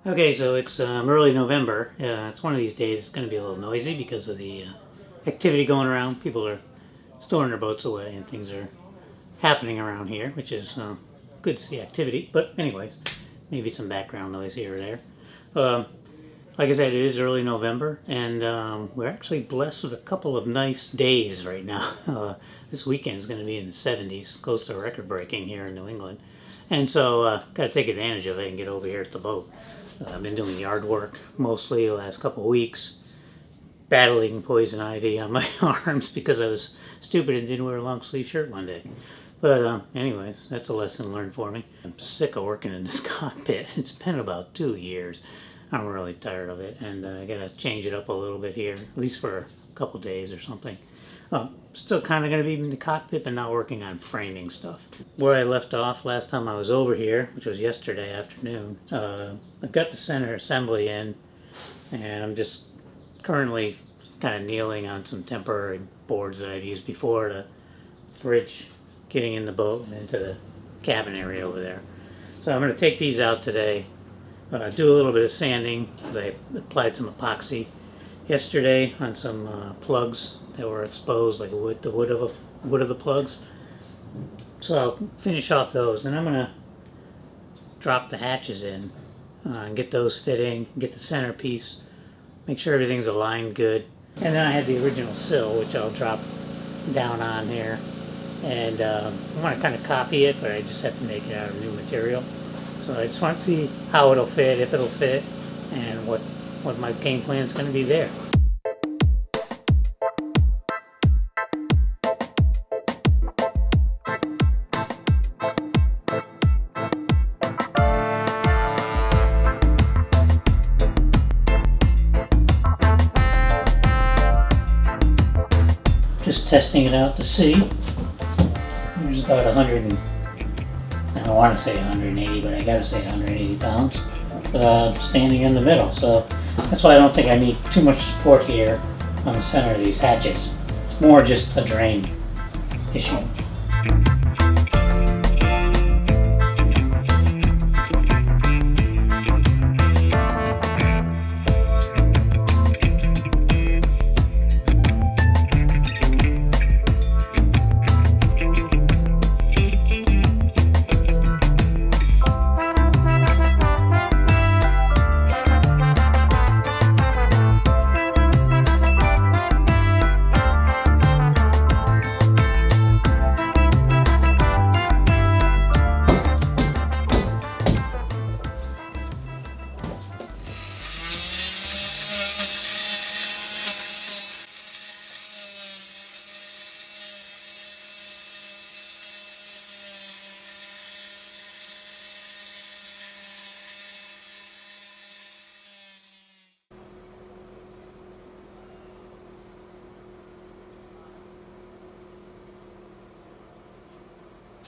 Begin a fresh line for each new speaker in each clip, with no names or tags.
Okay, so it's early November. It's one of these days. It's going to be a little noisy because of the activity going around. People are storing their boats away and things are happening around here, which is good to see activity. But anyways, maybe some background noise here or there. Like I said, it is early November, and we're actually blessed with a couple of nice days right now. This weekend is going to be in the 70s, close to record breaking here in New England. And so got to take advantage of it and get over here at the boat. I've been doing yard work mostly the last couple of weeks, battling poison ivy on my arms because I was stupid and didn't wear a long sleeve shirt one day. But anyways, that's a lesson learned for me. I'm sick of working in this cockpit. It's been about 2 years. I'm really tired of it, and I gotta change it up a little bit here, at least for a couple days or something. Still kind of going to be in the cockpit, but not working on framing stuff. Where I left off last time I was over here, which was yesterday afternoon, I've got the center assembly in, and I'm just currently kind of kneeling on some temporary boards that I've used before to bridge getting in the boat and into the cabin area over there. So I'm going to take these out today, do a little bit of sanding. I applied some epoxy yesterday on some plugs that were exposed, like the wood of the plugs. So I'll finish off those, and I'm gonna drop the hatches in and get those fitting, get the centerpiece, make sure everything's aligned good. And then I have the original sill, which I'll drop down on here, and I want to kind of copy it, but I just have to make it out of new material. So I just want to see how it'll fit, if it'll fit, and what my game plan is going to be there. Just testing it out to see. There's about 100 and, I don't want to say 180, but I gotta say 180 pounds standing in the middle. So that's why I don't think I need too much support here on the center of these hatches. It's more just a drain issue.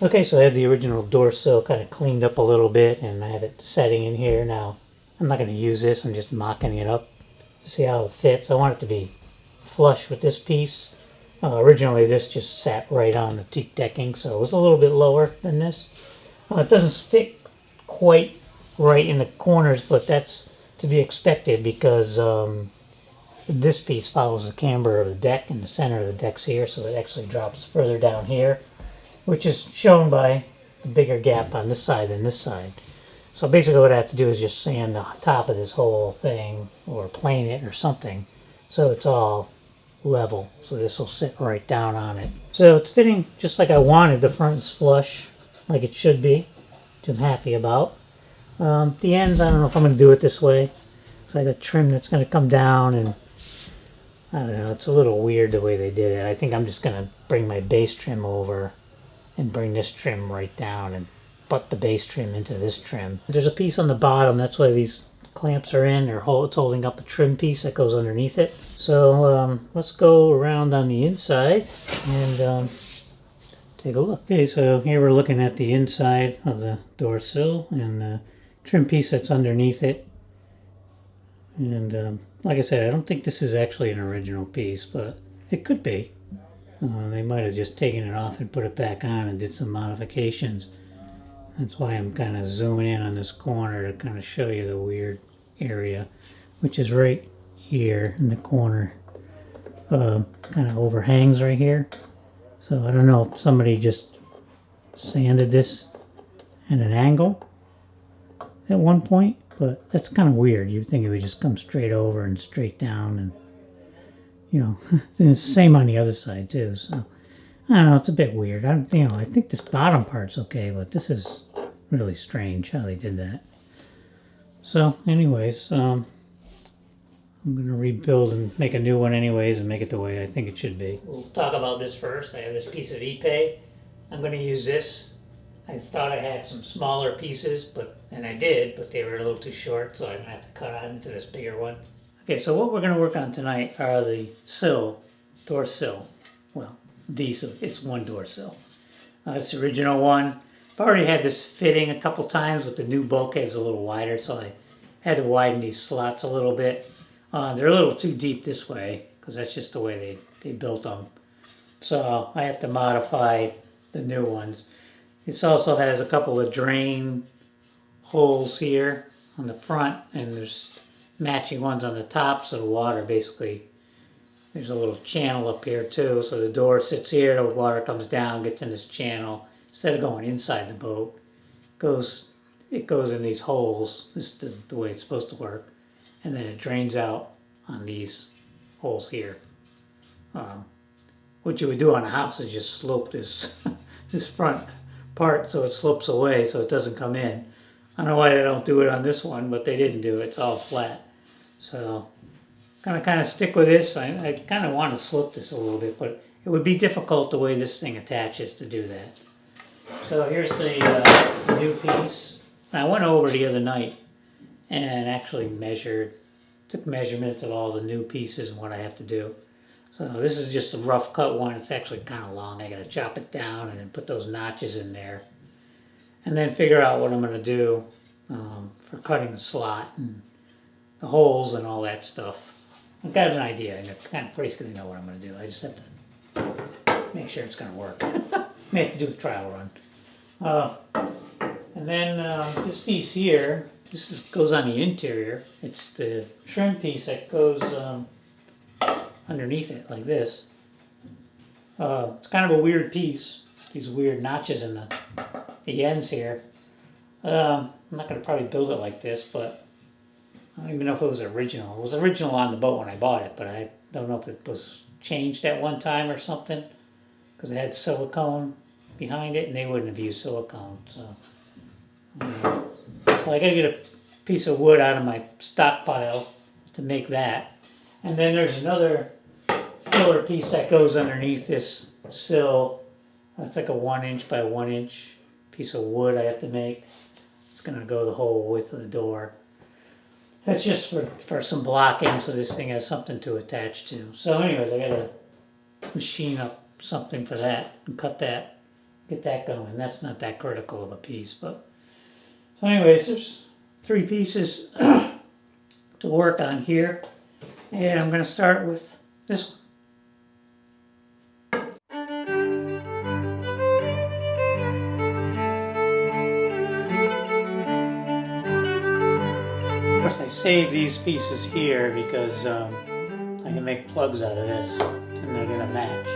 Okay, so I have the original door sill kind of cleaned up a little bit, and I have it setting in here now. I'm not going to use this, I'm just mocking it up to see how it fits. I want it to be flush with this piece. Originally this just sat right on the teak decking, so it was a little bit lower than this. It doesn't fit quite right in the corners, but that's to be expected because this piece follows the camber of the deck, and the center of the deck's here, so it actually drops further down here, which is shown by the bigger gap on this side than this side. So basically what I have to do is just sand the top of this whole thing, or plane it or something, so it's all level. So this will sit right down on it. So it's fitting just like I wanted. The front is flush, like it should be, which I'm happy about. The ends, I don't know if I'm going to do it this way. So I got trim that's going to come down, and I don't know, it's a little weird the way they did it. I think I'm just going to bring my base trim over and bring this trim right down and butt the base trim into this trim. There's a piece on the bottom, that's why these clamps are in, it's holding up a trim piece that goes underneath it. So let's go around on the inside and take a look. Okay, so here we're looking at the inside of the door sill and the trim piece that's underneath it. And like I said, I don't think this is actually an original piece, but it could be. They might have just taken it off and put it back on and did some modifications. That's why I'm kind of zooming in on this corner to kind of show you the weird area, which is right here in the corner. Kind of overhangs right here. So I don't know if somebody just sanded this at an angle at one point, but that's kind of weird. You'd think it would just come straight over and straight down, and you know, it's the same on the other side too. So I don't know, it's a bit weird. I think this bottom part's okay, but this is really strange how they did that. So anyways, I'm gonna rebuild and make a new one anyways and make it the way I think it should be. We'll talk about this first. I have this piece of EP. I'm gonna use this. I thought I had some smaller pieces, and I did, but they were a little too short, so I'm gonna have to cut on into this bigger one. Okay, so what we're gonna work on tonight are the sill, door sill. Well, it's one door sill. It's the original one. I've already had this fitting a couple times, with the new bulkheads a little wider, so I had to widen these slots a little bit. They're a little too deep this way, because that's just the way they built them. So I have to modify the new ones. This also has a couple of drain holes here on the front, and there's matching ones on the top, so the water basically, there's a little channel up here too, so the door sits here, the water comes down, gets in this channel. Instead of going inside the boat, it goes in these holes. This is the way it's supposed to work. And then it drains out on these holes here. What you would do on a house is just slope this this front part so it slopes away so it doesn't come in. I don't know why they don't do it on this one, but they didn't do it. It's all flat. So kind of stick with this. I kind of want to slope this a little bit, but it would be difficult the way this thing attaches to do that. So here's the new piece. I went over the other night and actually took measurements of all the new pieces and what I have to do. So this is just a rough cut one. It's actually kind of long. I got to chop it down and then put those notches in there, and then figure out what I'm going to do for cutting the slot and the holes and all that stuff. I've got an idea. I kind of basically know what I'm going to do. I just have to make sure it's going to work. May have to do a trial run. And then this piece here, goes on the interior. It's the trim piece that goes underneath it like this. It's kind of a weird piece. These weird notches in the ends here. I'm not going to probably build it like this, but I don't even know if it was original. It was original on the boat when I bought it, but I don't know if it was changed at one time or something, because it had silicone behind it and they wouldn't have used silicone. So I got to get a piece of wood out of my stockpile to make that. And then there's another filler piece that goes underneath this sill. That's like a 1" by 1" piece of wood I have to make. It's going to go the whole width of the door. That's just for some blocking, so this thing has something to attach to. So anyways, I got to machine up something for that and cut that, get that going. That's not that critical of a piece, but so anyways, there's 3 pieces to work on here, and I'm going to start with this one. Of course, I save these pieces here because I can make plugs out of this, and they're going to match.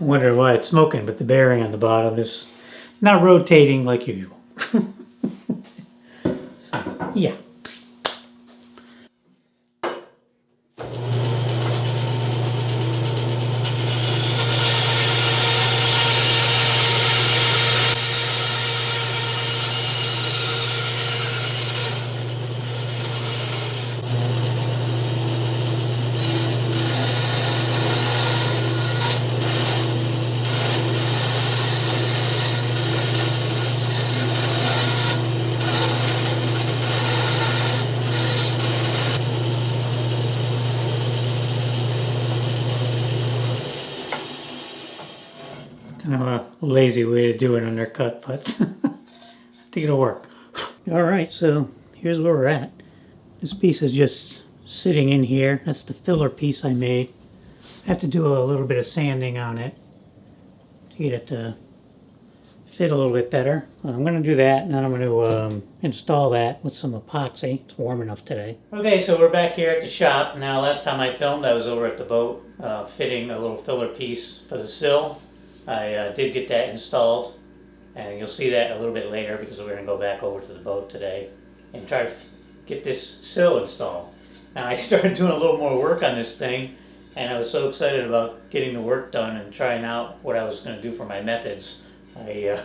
wonder why it's smoking, but the bearing on the bottom is not rotating like usual. So, yeah. Kind of a lazy way to do an undercut, but I think it'll work. Alright, so here's where we're at. This piece is just sitting in here. That's the filler piece I made. I have to do a little bit of sanding on it to get it to fit a little bit better. I'm going to do that, and then I'm going to install that with some epoxy. It's warm enough today. Okay, so we're back here at the shop. Now, last time I filmed, I was over at the boat fitting a little filler piece for the sill. I did get that installed, and you'll see that a little bit later because we're going to go back over to the boat today and try to get this sill installed. Now, I started doing a little more work on this thing, and I was so excited about getting the work done and trying out what I was going to do for my methods. I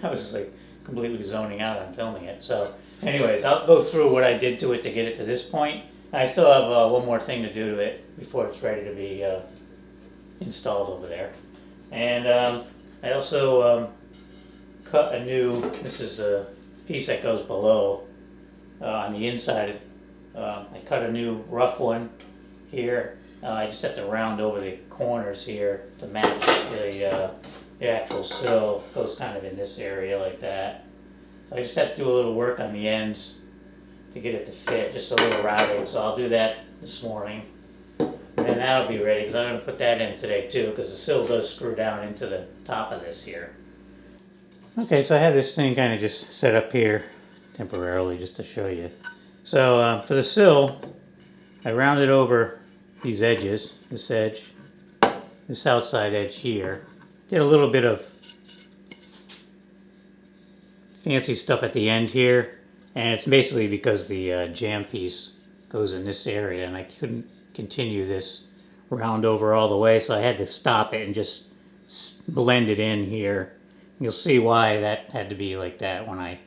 was like completely zoning out on filming it. So anyways, I'll go through what I did to it to get it to this point. I still have one more thing to do to it before it's ready to be installed over there. And I also cut a new, this is the piece that goes below on the inside. I cut a new rough one here. I just have to round over the corners here to match the actual sill. Goes kind of in this area like that. So I just have to do a little work on the ends to get it to fit, just a little routing. So I'll do that this morning. And then that'll be ready, because I'm going to put that in today too, because the sill does screw down into the top of this here. Okay, so I have this thing kind of just set up here temporarily just to show you. So for the sill, I rounded over these edges, this edge, this outside edge here. Did a little bit of fancy stuff at the end here, and it's basically because the jam piece goes in this area, and I couldn't continue this round over all the way, so I had to stop it and just blend it in here. You'll see why that had to be like that when I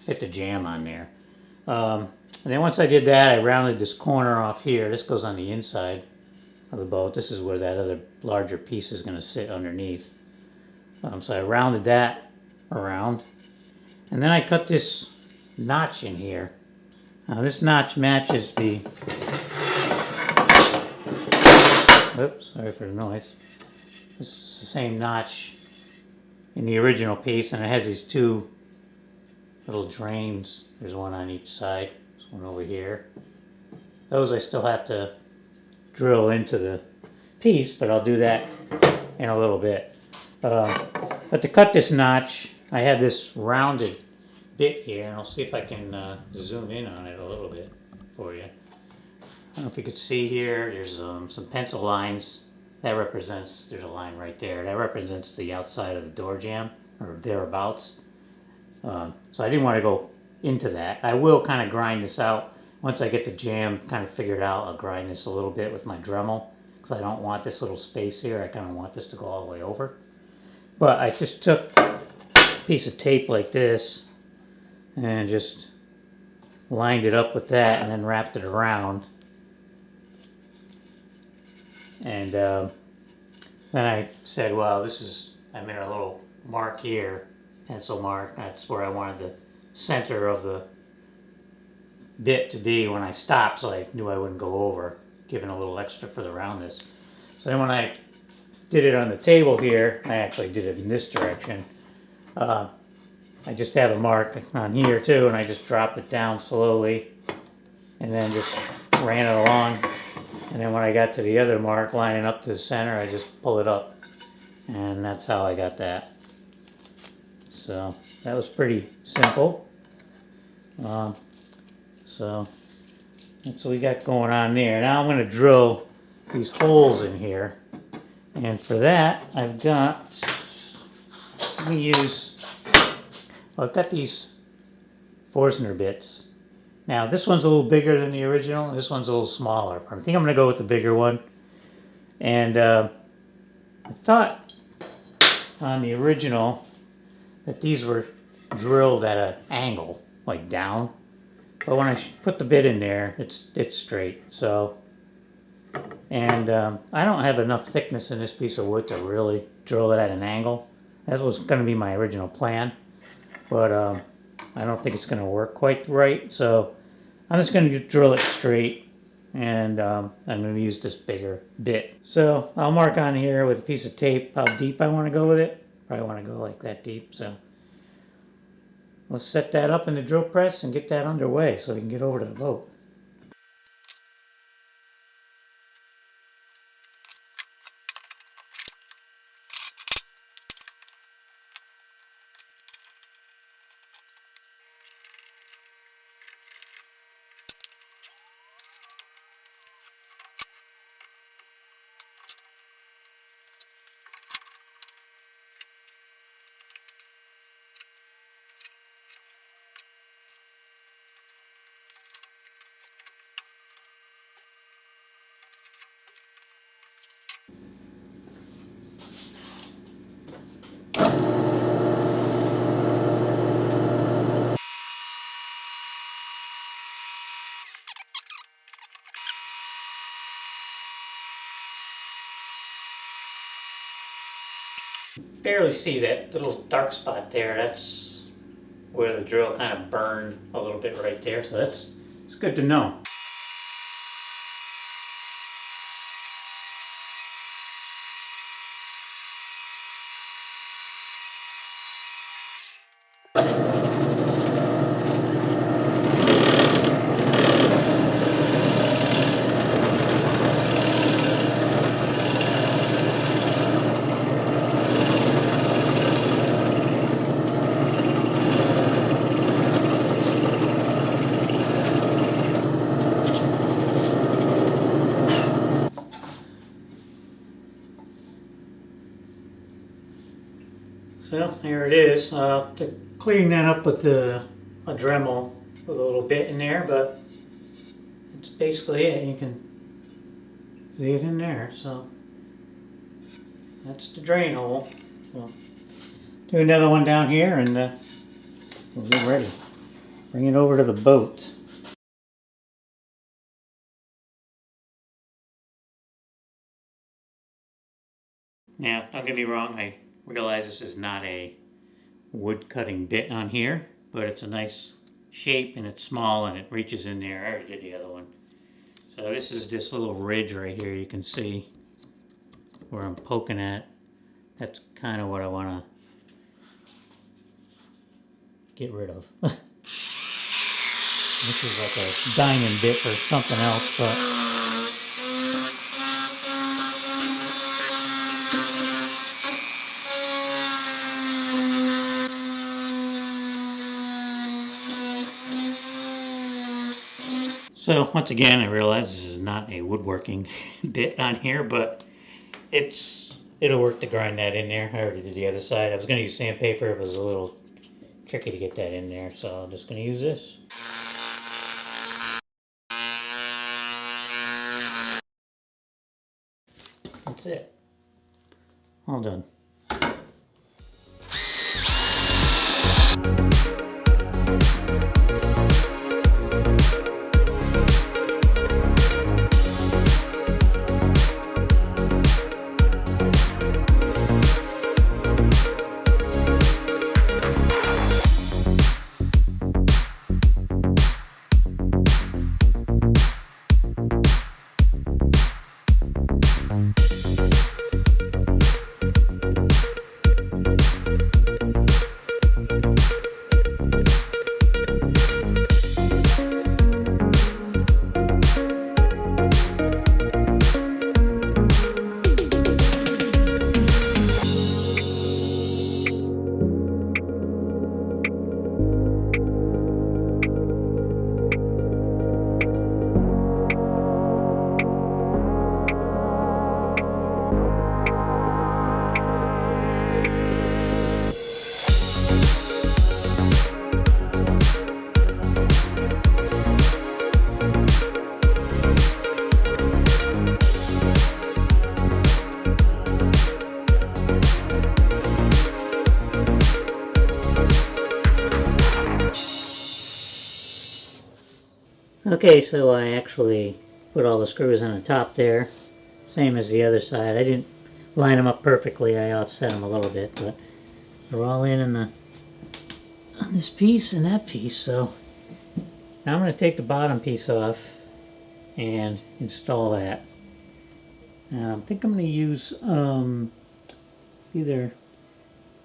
fit the jam on there. And then once I did that, I rounded this corner off here. This goes on the inside of the boat. This is where that other larger piece is going to sit underneath. So I rounded that around, and then I cut this notch in here. Now this notch matches the, oops, sorry for the noise. This is the same notch in the original piece, and it has these two little drains. There's one on each side. There's one over here. Those I still have to drill into the piece, but I'll do that in a little bit. But to cut this notch, I have this rounded bit here, and I'll see if I can zoom in on it a little bit for you. I don't know if you could see here, there's some pencil lines. That represents, there's a line right there, that represents the outside of the door jamb, or thereabouts. So I didn't want to go into that. I will kind of grind this out. Once I get the jamb kind of figured out, I'll grind this a little bit with my Dremel, because I don't want this little space here. I kind of want this to go all the way over. But I just took a piece of tape like this and just lined it up with that, and then wrapped it around. And then I said, well, this is, I made a little mark here, pencil mark. That's where I wanted the center of the bit to be when I stopped, so I knew I wouldn't go over, giving a little extra for the roundness. So then when I did it on the table here, I actually did it in this direction. I just have a mark on here too, and I just dropped it down slowly and then just ran it along. And then when I got to the other mark lining up to the center, I just pull it up, and that's how I got that. So that was pretty simple. So that's what we got going on there. Now I'm going to drill these holes in here, And for that, I've got, I've got these Forstner bits. Now this one's a little bigger than the original, and this one's a little smaller. I think I'm going to go with the bigger one. And I thought on the original that these were drilled at an angle, like down. But when I put the bit in there, it's straight. So, and I don't have enough thickness in this piece of wood to really drill it at an angle. That was going to be my original plan, but I don't think it's going to work quite right. So I'm just going to drill it straight, and I'm going to use this bigger bit. So I'll mark on here with a piece of tape how deep I want to go with it. Probably want to go like that deep. So let's set that up in the drill press and get that underway so we can get over to the boat. Barely see that little dark spot there. That's where the drill kind of burned a little bit right there. So it's good to know. So there it is. To clean that up with a Dremel with a little bit in there, but it's basically it. You can see it in there. So that's the drain hole. So do another one down here, and we'll get ready. Bring it over to the boat. Now, don't get me wrong, I realize this is not a wood cutting bit on here, but it's a nice shape and it's small and it reaches in there. I already did the other one. So this is this little ridge right here. You can see where I'm poking at. That's kind of what I want to get rid of. This is like a diamond bit or something else, but so once again, I realize this is not a woodworking bit on here, but it'll work to grind that in there. I already did the other side. I was going to use sandpaper. It was a little tricky to get that in there, so I'm just going to use this. That's it. All done. Okay, so I actually put all the screws on the top there, same as the other side. I didn't line them up perfectly, I offset them a little bit, but they're all in on this piece and that piece. So now I'm going to take the bottom piece off and install that. I think I'm going to use either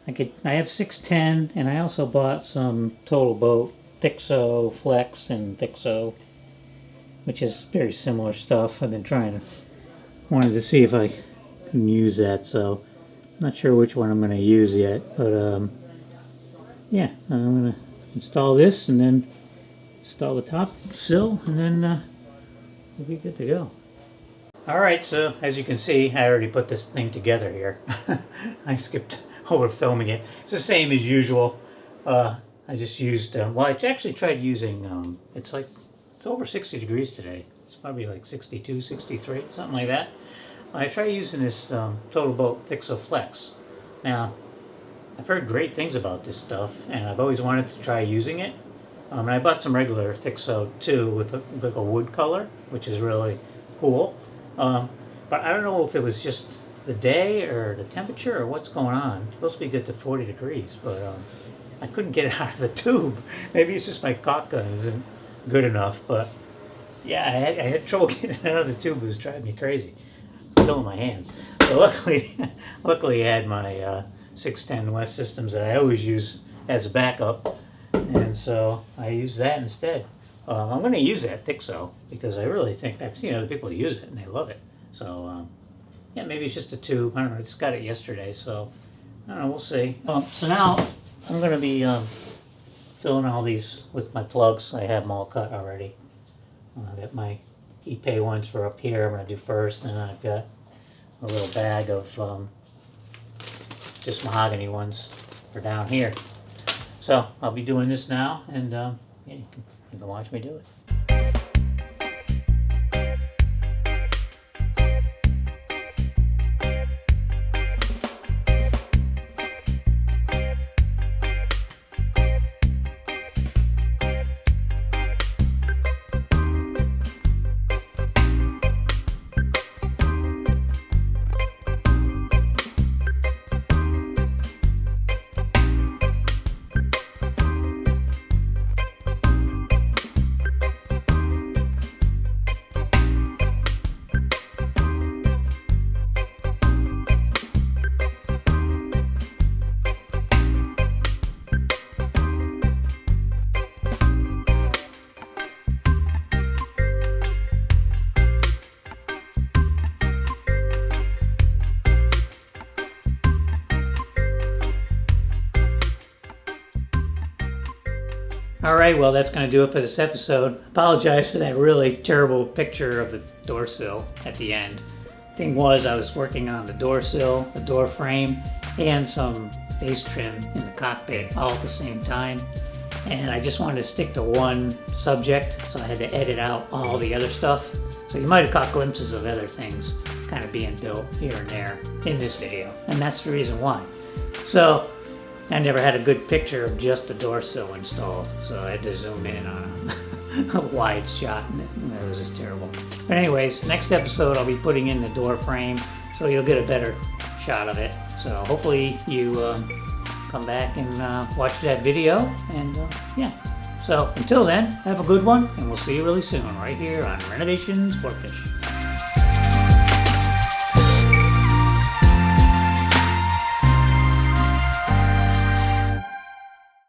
I have 610, and I also bought some Total Boat Thixo Flex and Thixo, which is very similar stuff. I've been wanted to see if I can use that, so I'm not sure which one I'm going to use yet, but yeah, I'm going to install this and then install the top sill, and then we'll be good to go. Alright, so as you can see, I already put this thing together here. I skipped over filming it. It's the same as usual. I just used, well, I actually tried using, it's over 60 degrees today. It's probably like 62, 63, something like that. I tried using this Total Boat Thixo Flex. Now, I've heard great things about this stuff, and I've always wanted to try using it. And I bought some regular Thixo too with a wood color, which is really cool. But I don't know if it was just the day or the temperature or what's going on. It's supposed to be good to 40 degrees, but I couldn't get it out of the tube. Maybe it's just my caulk gun isn't good enough, but yeah, I had trouble getting it out of the tube. It was driving me crazy. It's killing my hands. But luckily I had my 610 West Systems that I always use as a backup, and so I use that instead. I'm going to use that Thixo because I really think I've seen other people use it and they love it. So yeah, maybe it's just a tube. I don't know. I just got it yesterday, so I don't know. We'll see. So now I'm going to be filling all these with my plugs. I have them all cut already. I've got my EP ones for up here. I'm going to do first, and then I've got a little bag of just mahogany ones for down here. So I'll be doing this now, and yeah, you can watch me do it. Alright, well that's going to do it for this episode. Apologize for that really terrible picture of the door sill at the end. Thing was, I was working on the door sill, the door frame, and some base trim in the cockpit all at the same time. And I just wanted to stick to one subject, so I had to edit out all the other stuff. So you might have caught glimpses of other things kind of being built here and there in this video. And that's the reason why. So I never had a good picture of just the door sill installed, so I had to zoom in on a wide shot, and it was just terrible. But anyways, next episode I'll be putting in the door frame, so you'll get a better shot of it. So hopefully you come back and watch that video, and yeah. So until then, have a good one, and we'll see you really soon right here on Renovation Sportfish.